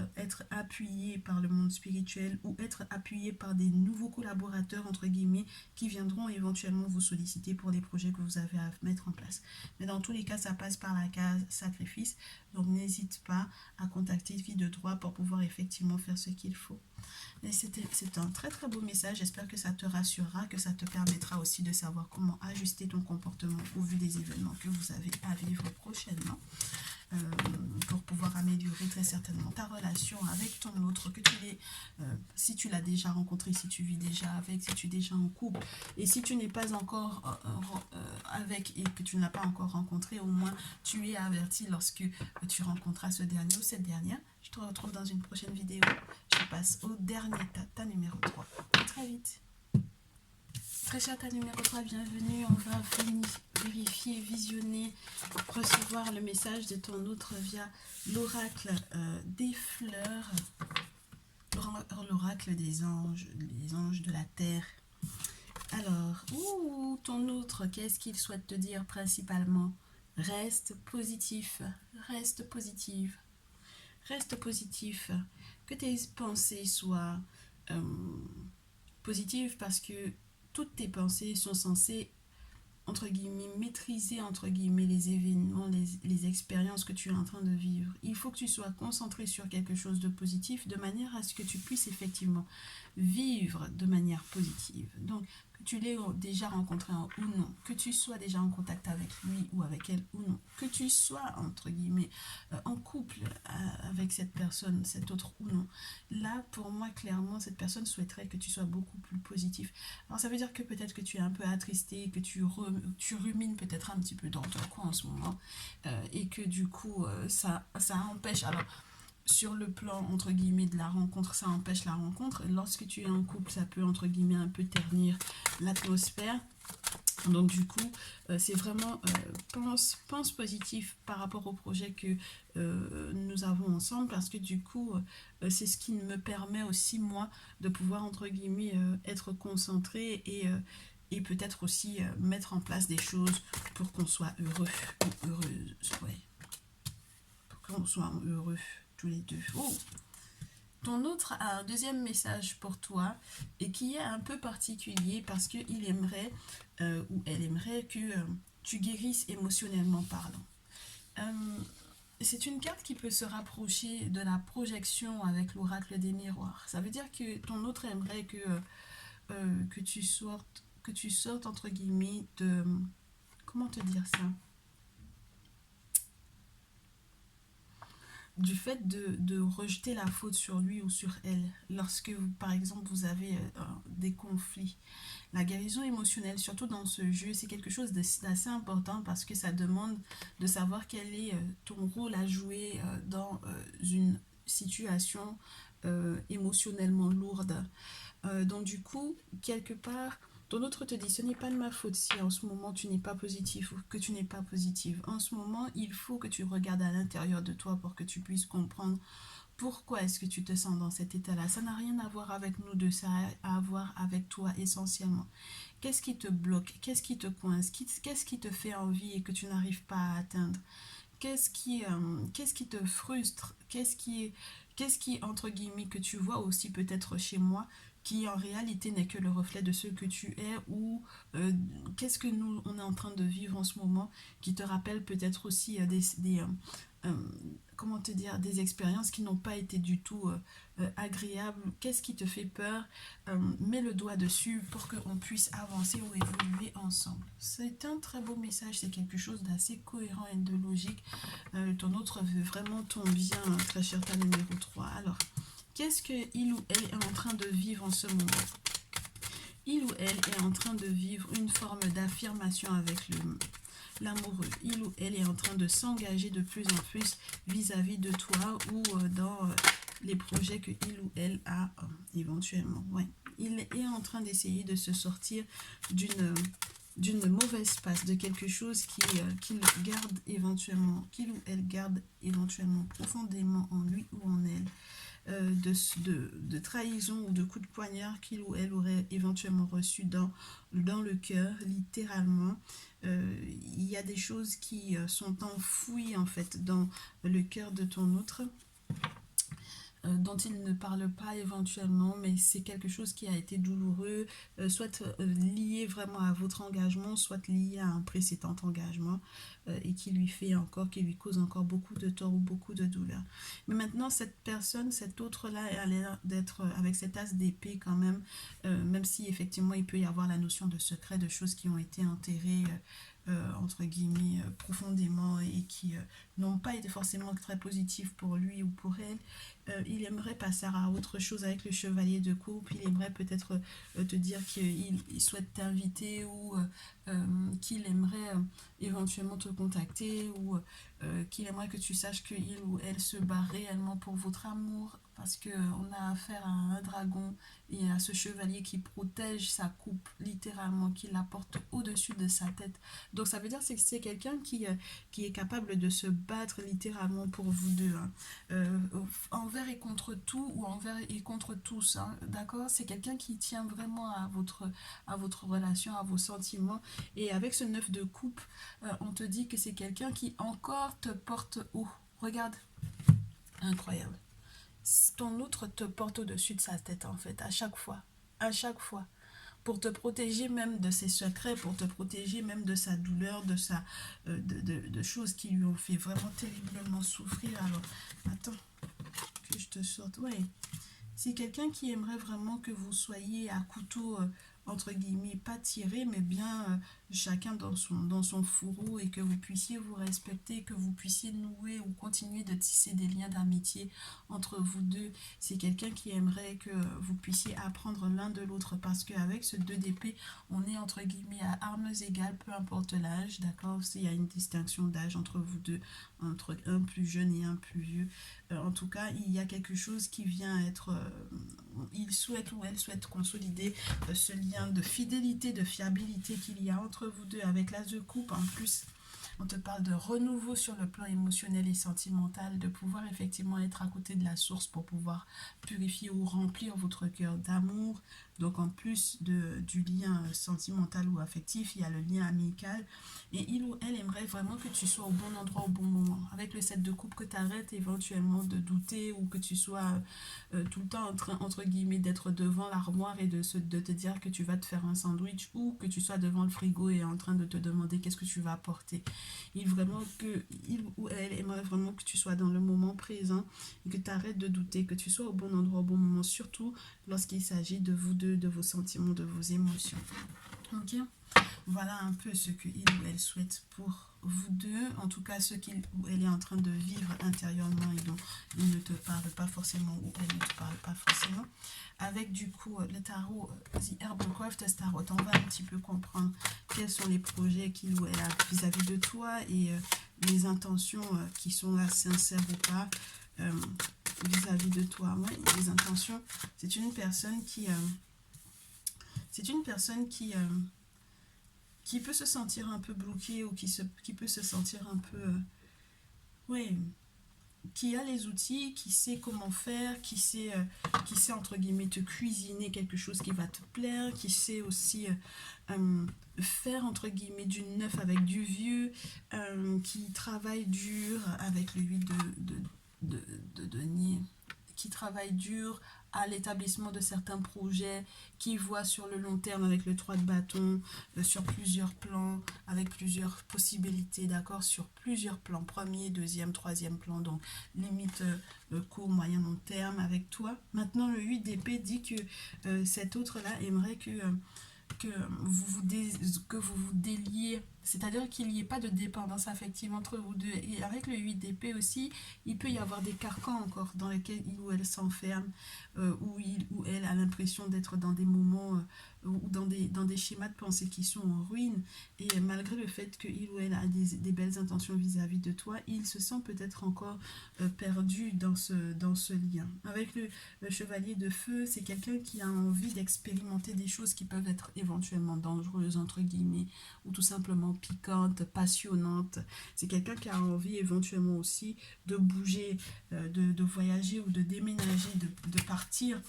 A: appuyé par le monde spirituel ou être appuyé par des nouveaux collaborateurs entre guillemets qui viendront éventuellement vous solliciter pour les projets que vous avez à mettre en place. Mais dans tous les cas, ça passe par la case sacrifice, donc n'hésite pas à contacter Vie de Droit pour pouvoir effectivement faire ce qu'il faut. C'est un très très beau message, j'espère que ça te rassurera, que ça te permettra aussi de savoir comment ajuster ton comportement au vu des événements que vous avez à vivre prochainement pour pouvoir améliorer très certainement ta relation avec ton autre, que tu l'aies, si tu l'as déjà rencontré, si tu vis déjà avec, si tu es déjà en couple, et si tu n'es pas encore avec et que tu ne l'as pas encore rencontré, au moins tu es averti lorsque tu rencontreras ce dernier ou cette dernière. Je te retrouve dans une prochaine vidéo. Je passe au dernier tata numéro 3. À très vite. Très cher tata numéro 3, bienvenue. On va vérifier, visionner, recevoir le message de ton autre via l'oracle des fleurs, l'oracle des anges, les anges de la terre. Alors, ton autre, qu'est-ce qu'il souhaite te dire principalement? Reste positif, reste positive. Reste positif, que tes pensées soient positives parce que toutes tes pensées sont censées, entre guillemets, maîtriser, entre guillemets, les événements, les expériences que tu es en train de vivre. Il faut que tu sois concentré sur quelque chose de positif de manière à ce que tu puisses effectivement vivre de manière positive. Donc, que tu l'aies déjà rencontré ou non, que tu sois déjà en contact avec lui ou avec elle ou non, que tu sois, entre guillemets, en couple avec cette personne, cet autre ou non. Là, pour moi, clairement, cette personne souhaiterait que tu sois beaucoup plus positif. Alors, ça veut dire que peut-être que tu es un peu attristé, que tu rumines peut-être un petit peu dans ton coin en ce moment, et que du coup, ça empêche. Alors, sur le plan entre guillemets de la rencontre, ça empêche la rencontre. Lorsque tu es en couple, ça peut entre guillemets un peu ternir l'atmosphère. Donc du coup, c'est vraiment pense positif par rapport au projet que nous avons ensemble, parce que du coup, c'est ce qui me permet aussi moi de pouvoir entre guillemets être concentré et peut-être aussi mettre en place des choses pour qu'on soit heureux ou heureuse, ouais. Pour qu'on soit heureux tous les deux. Ton autre a un deuxième message pour toi et qui est un peu particulier parce qu'il aimerait ou elle aimerait que tu guérisses émotionnellement parlant. C'est une carte qui peut se rapprocher de la projection avec l'oracle des miroirs. Ça veut dire que ton autre aimerait que tu sortes entre guillemets de... Comment te dire ça? du fait de rejeter la faute sur lui ou sur elle lorsque, par exemple, vous avez des conflits. La guérison émotionnelle, surtout dans ce jeu, c'est quelque chose d'assez important parce que ça demande de savoir quel est ton rôle à jouer dans une situation émotionnellement lourde. Donc du coup, quelque part, ton autre te dit, ce n'est pas de ma faute si en ce moment tu n'es pas positif ou que tu n'es pas positive. En ce moment, il faut que tu regardes à l'intérieur de toi pour que tu puisses comprendre pourquoi est-ce que tu te sens dans cet état-là. Ça n'a rien à voir avec nous deux, ça a à voir avec toi essentiellement. Qu'est-ce qui te bloque? Qu'est-ce qui te coince? Qu'est-ce qui te fait envie et que tu n'arrives pas à atteindre? Qu'est-ce qui te frustre? Qu'est-ce qui, entre guillemets, que tu vois aussi peut-être chez moi, qui en réalité n'est que le reflet de ce que tu es, ou qu'est-ce que nous, on est en train de vivre en ce moment, qui te rappelle peut-être aussi euh, comment te dire, des expériences qui n'ont pas été du tout agréables. Qu'est-ce qui te fait peur? Mets le doigt dessus pour qu'on puisse avancer ou évoluer ensemble. C'est un très beau message, c'est quelque chose d'assez cohérent et de logique. Ton autre veut vraiment ton bien, très cher ta numéro 3. Alors, qu'est-ce que il ou elle est en train de vivre en ce moment? Il ou elle est en train de vivre une forme d'affirmation avec l'amoureux. Il ou elle est en train de s'engager de plus en plus vis-à-vis de toi ou dans les projets que il ou elle a éventuellement. Ouais. Il est en train d'essayer de se sortir d'une mauvaise passe, de quelque chose qu'il garde éventuellement, qu'il ou elle garde éventuellement profondément en lui ou en elle. De trahison ou de coups de poignard qu'il ou elle aurait éventuellement reçu dans le cœur, littéralement. Il y a des choses qui sont enfouies en fait dans le cœur de ton autre, dont il ne parle pas éventuellement, mais c'est quelque chose qui a été douloureux, soit lié vraiment à votre engagement, soit lié à un précédent engagement, et qui lui fait encore, qui lui cause encore beaucoup de tort ou beaucoup de douleur. Mais maintenant, cette personne, cet autre-là, a l'air d'être avec cet as d'épée quand même si effectivement il peut y avoir la notion de secret, de choses qui ont été enterrées. Entre guillemets profondément et qui n'ont pas été forcément très positifs pour lui ou pour elle. Il aimerait passer à autre chose avec le chevalier de coupe. Il aimerait peut-être te dire qu'il souhaite t'inviter ou qu'il aimerait éventuellement te contacter ou qu'il aimerait que tu saches qu'il ou elle se bat réellement pour votre amour parce qu'on a affaire à un dragon et à ce chevalier qui protège sa coupe littéralement, qui la porte au-dessus de sa tête. Donc ça veut dire que c'est quelqu'un qui est capable de se battre littéralement pour vous deux, hein. Envers et contre tout ou envers et contre tous, hein, d'accord? C'est quelqu'un qui tient vraiment à votre relation, à vos sentiments. Et avec ce 9 de coupe, on te dit que c'est quelqu'un qui encore te porte haut. Regarde, incroyable. Ton autre te porte au-dessus de sa tête en fait, à chaque fois, pour te protéger même de ses secrets, pour te protéger même de sa douleur, de choses qui lui ont fait vraiment terriblement souffrir. Alors, attends, que je te sorte. Ouais, c'est quelqu'un qui aimerait vraiment que vous soyez à couteau, entre guillemets, pas tiré, mais bien chacun dans son fourreau et que vous puissiez vous respecter, que vous puissiez nouer ou continuer de tisser des liens d'amitié entre vous deux. C'est quelqu'un qui aimerait que vous puissiez apprendre l'un de l'autre parce qu'avec ce 2 d'épée, on est entre guillemets à armes égales, peu importe l'âge, d'accord? S'il y a une distinction d'âge entre vous deux, entre un plus jeune et un plus vieux. En tout cas, il y a quelque chose qui vient être... il souhaite ou elle souhaite consolider ce lien de fidélité, de fiabilité qu'il y a entre vous deux avec l'as de coupe. En plus, on te parle de renouveau sur le plan émotionnel et sentimental, de pouvoir effectivement être à côté de la source pour pouvoir purifier ou remplir votre cœur d'amour. Donc en plus du lien sentimental ou affectif, il y a le lien amical. Et il ou elle aimerait vraiment que tu sois au bon endroit au bon moment. Avec le 7 de coupe, que tu arrêtes éventuellement de douter ou que tu sois tout le temps en train, entre guillemets, d'être devant l'armoire et de te dire que tu vas te faire un sandwich ou que tu sois devant le frigo et en train de te demander qu'est-ce que tu vas apporter. Il ou elle aimerait vraiment que tu sois dans le moment présent et que tu arrêtes de douter, que tu sois au bon endroit au bon moment, surtout lorsqu'il s'agit de vous deux, de vos sentiments, de vos émotions. Ok? Voilà un peu ce que il ou elle souhaite pour vous deux, en tout cas ce qu'il ou elle est en train de vivre intérieurement et dont il ne te parle pas forcément ou elle ne te parle pas forcément. Avec du coup le tarot The Herbalcraft Tarot, on va un petit peu comprendre quels sont les projets qu'il ou elle a vis-à-vis de toi et les intentions qui sont là sincères ou pas vis-à-vis de toi. Ouais, les intentions, c'est une personne qui peut se sentir un peu bloquée ou qui peut se sentir un peu ouais, qui a les outils, qui sait comment faire, qui sait entre guillemets te cuisiner quelque chose qui va te plaire, qui sait aussi faire entre guillemets du neuf avec du vieux, qui travaille dur avec le 8 de, de denier, qui travaille dur à l'établissement de certains projets, qui voit sur le long terme avec le 3 de bâton, sur plusieurs plans, avec plusieurs possibilités, d'accord, sur plusieurs plans, premier, deuxième, troisième plan, donc limite court, moyen, long terme avec toi. Maintenant, le 8 d'épée dit que cet autre-là aimerait que que vous vous déliez, c'est-à-dire qu'il n'y ait pas de dépendance affective entre vous deux. Et avec le 8 d'épée aussi, il peut y avoir des carcans encore dans lesquels il ou elle s'enferme, où il ou elle a l'impression d'être dans des moments ou dans des schémas de pensée qui sont en ruine. Et malgré le fait qu'il ou elle a des belles intentions vis-à-vis de toi, il se sent peut-être encore perdu dans ce lien. Avec le chevalier de feu, c'est quelqu'un qui a envie d'expérimenter des choses qui peuvent être éventuellement dangereuses, entre guillemets, ou tout simplement piquantes, passionnantes. C'est quelqu'un qui a envie éventuellement aussi de bouger, de voyager ou de déménager, de partir.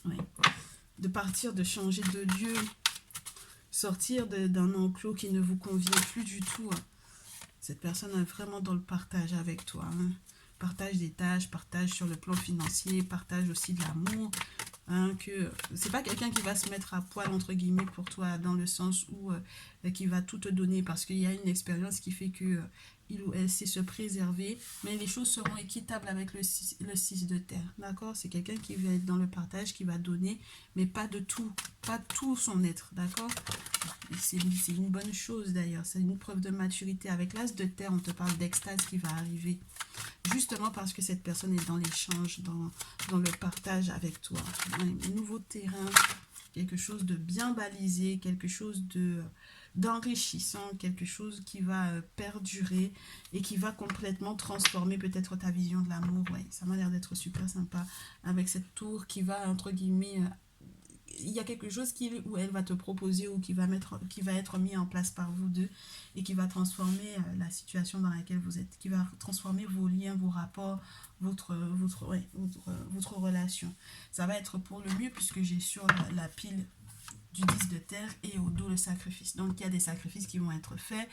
A: Ouais. De partir, de changer de lieu, sortir d'un enclos qui ne vous convient plus du tout. Cette personne est vraiment dans le partage avec toi. Hein. Partage des tâches, partage sur le plan financier, partage aussi de l'amour. Hein, que c'est pas quelqu'un qui va se mettre à poil entre guillemets pour toi dans le sens où qui va tout te donner parce qu'il y a une expérience qui fait que il ou elle sait se préserver, mais les choses seront équitables avec le 6 de terre, d'accord. C'est quelqu'un qui va être dans le partage, qui va donner, mais pas de tout, pas tout son être, d'accord. C'est une bonne chose d'ailleurs, c'est une preuve de maturité. Avec l'as de terre, on te parle d'extase qui va arriver, justement parce que cette personne est dans l'échange, dans le partage avec toi. Un nouveau terrain, quelque chose de bien balisé, quelque chose d'enrichissant, quelque chose qui va perdurer et qui va complètement transformer peut-être ta vision de l'amour. Ouais, ça m'a l'air d'être super sympa avec cette tour qui va entre guillemets il y a quelque chose qui ou elle va te proposer ou qui va être mis en place par vous deux et qui va transformer la situation dans laquelle vous êtes, qui va transformer vos liens, vos rapports, votre relation. Ça va être pour le mieux puisque j'ai sur la pile du 10 de terre et au dos le sacrifice. Donc il y a des sacrifices qui vont être faits.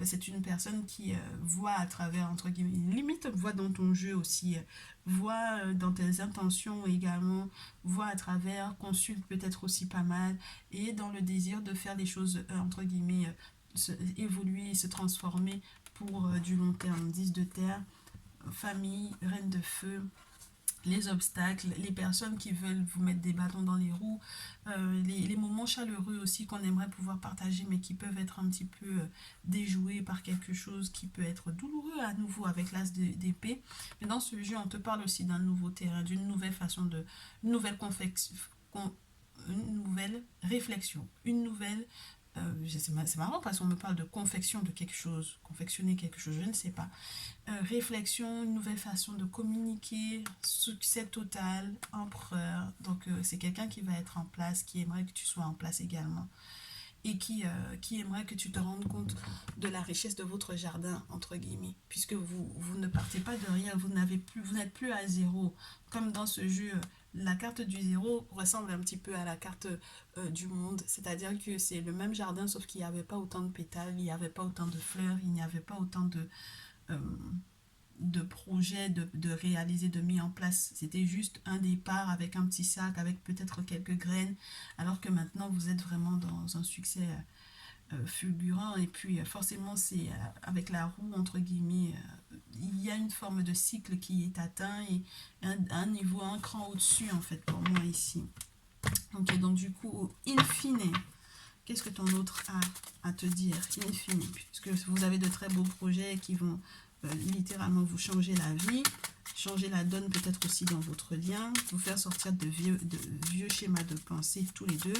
A: C'est une personne qui voit à travers, entre guillemets, limite voit dans ton jeu aussi, voit dans tes intentions également, voit à travers, consulte peut-être aussi pas mal et dans le désir de faire des choses, entre guillemets, évoluer, se transformer pour du long terme. 10 de terre, famille, reine de feu, les obstacles, les personnes qui veulent vous mettre des bâtons dans les roues, les moments chaleureux aussi qu'on aimerait pouvoir partager mais qui peuvent être un petit peu déjoués par quelque chose qui peut être douloureux à nouveau avec l'as d'épée. Mais dans ce jeu, on te parle aussi d'un nouveau terrain, d'une nouvelle façon de... une nouvelle confection, une nouvelle réflexion, une nouvelle c'est marrant parce qu'on me parle de confection de quelque chose, confectionner quelque chose, je ne sais pas. Réflexion, une nouvelle façon de communiquer, succès total, empereur. Donc c'est quelqu'un qui va être en place, qui aimerait que tu sois en place également. Et qui aimerait que tu te rendes compte de la richesse de votre jardin, entre guillemets. Puisque vous ne partez pas de rien, vous n'êtes plus à zéro. Comme dans ce jeu, la carte du zéro ressemble un petit peu à la carte du monde. C'est-à-dire que c'est le même jardin, sauf qu'il n'y avait pas autant de pétales, il n'y avait pas autant de fleurs, il n'y avait pas autant euh, de projets de réaliser, de mis en place. C'était juste un départ avec un petit sac, avec peut-être quelques graines, alors que maintenant vous êtes vraiment dans un succès fulgurant. Et puis forcément, c'est avec la roue, entre guillemets, il y a une forme de cycle qui est atteint et un niveau, un cran au-dessus, en fait, pour moi ici. Ok, donc du coup, in fine, qu'est-ce que ton autre a à te dire, in fine, puisque vous avez de très beaux projets qui vont littéralement vous changer la vie, changer la donne peut-être aussi dans votre lien, vous faire sortir de vieux schémas de pensée tous les deux.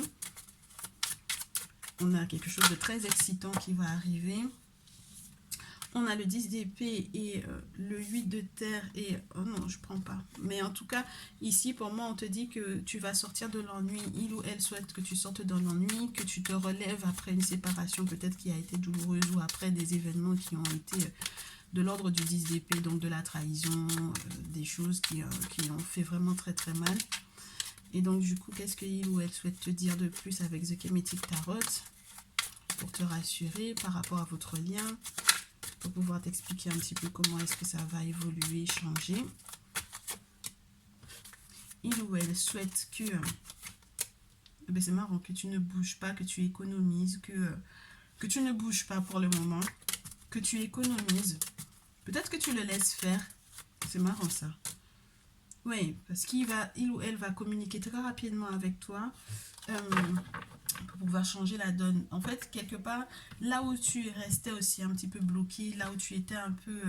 A: On a quelque chose de très excitant qui va arriver. On a le 10 d'épée et le 8 de terre et... Oh non, je prends pas. Mais en tout cas, ici, pour moi, on te dit que tu vas sortir de l'ennui. Il ou elle souhaite que tu sortes de l'ennui, que tu te relèves après une séparation peut-être qui a été douloureuse ou après des événements qui ont été de l'ordre du 10 d'épée, donc de la trahison, des choses qui ont fait vraiment très très mal. Et donc, du coup, qu'est-ce qu'il ou elle souhaite te dire de plus avec The Kemetic Tarot pour te rassurer par rapport à votre lien, pour pouvoir t'expliquer un petit peu comment est-ce que ça va évoluer, changer. Il ou elle souhaite que... c'est marrant, que tu ne bouges pas, que tu économises, que tu ne bouges pas pour le moment, que tu économises. Peut-être que tu le laisses faire. C'est marrant ça. Oui, parce il ou elle va communiquer très rapidement avec toi pour pouvoir changer la donne. En fait, quelque part, là où tu restais aussi un petit peu bloqué, là où tu étais un peu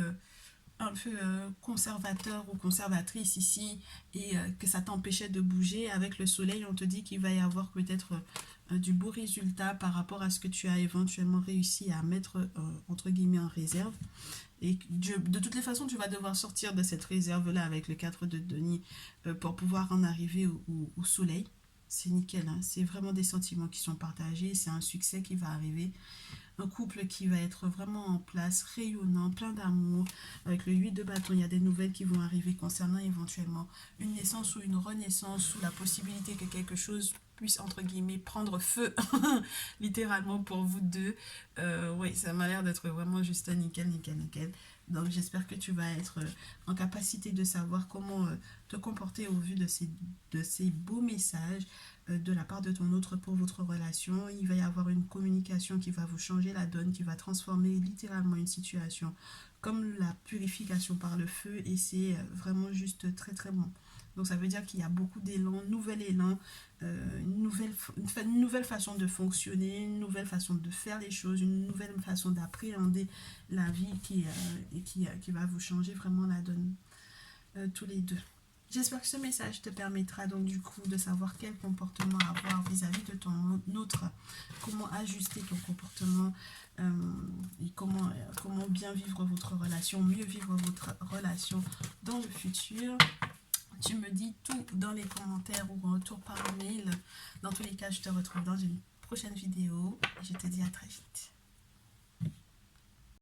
A: conservateur ou conservatrice ici et que ça t'empêchait de bouger, avec le soleil, on te dit qu'il va y avoir peut-être du beau résultat par rapport à ce que tu as éventuellement réussi à mettre entre guillemets en réserve. Et de toutes les façons, tu vas devoir sortir de cette réserve-là avec le 4 de denier pour pouvoir en arriver au soleil. C'est nickel, hein. C'est vraiment des sentiments qui sont partagés, c'est un succès qui va arriver. Un couple qui va être vraiment en place, rayonnant, plein d'amour. Avec le 8 de bâton, il y a des nouvelles qui vont arriver concernant éventuellement une naissance ou une renaissance, ou la possibilité que quelque chose puisse, entre guillemets, prendre feu, littéralement pour vous deux. Oui, ça m'a l'air d'être vraiment juste nickel, nickel, nickel. Donc j'espère que tu vas être en capacité de savoir comment te comporter au vu de ces beaux messages de la part de ton autre pour votre relation. Il va y avoir une communication qui va vous changer la donne, qui va transformer littéralement une situation comme la purification par le feu, et c'est vraiment juste très très bon. Donc ça veut dire qu'il y a beaucoup d'élan, nouvel élan, une nouvelle façon de fonctionner, une nouvelle façon de faire les choses, une nouvelle façon d'appréhender la vie qui va vous changer vraiment la donne tous les deux. J'espère que ce message te permettra donc du coup de savoir quel comportement avoir vis-à-vis de ton autre, comment ajuster ton comportement et comment bien vivre votre relation, mieux vivre votre relation dans le futur. Tu me dis tout dans les commentaires ou en retour par mail. Dans tous les cas, je te retrouve dans une prochaine vidéo et je te dis à très vite.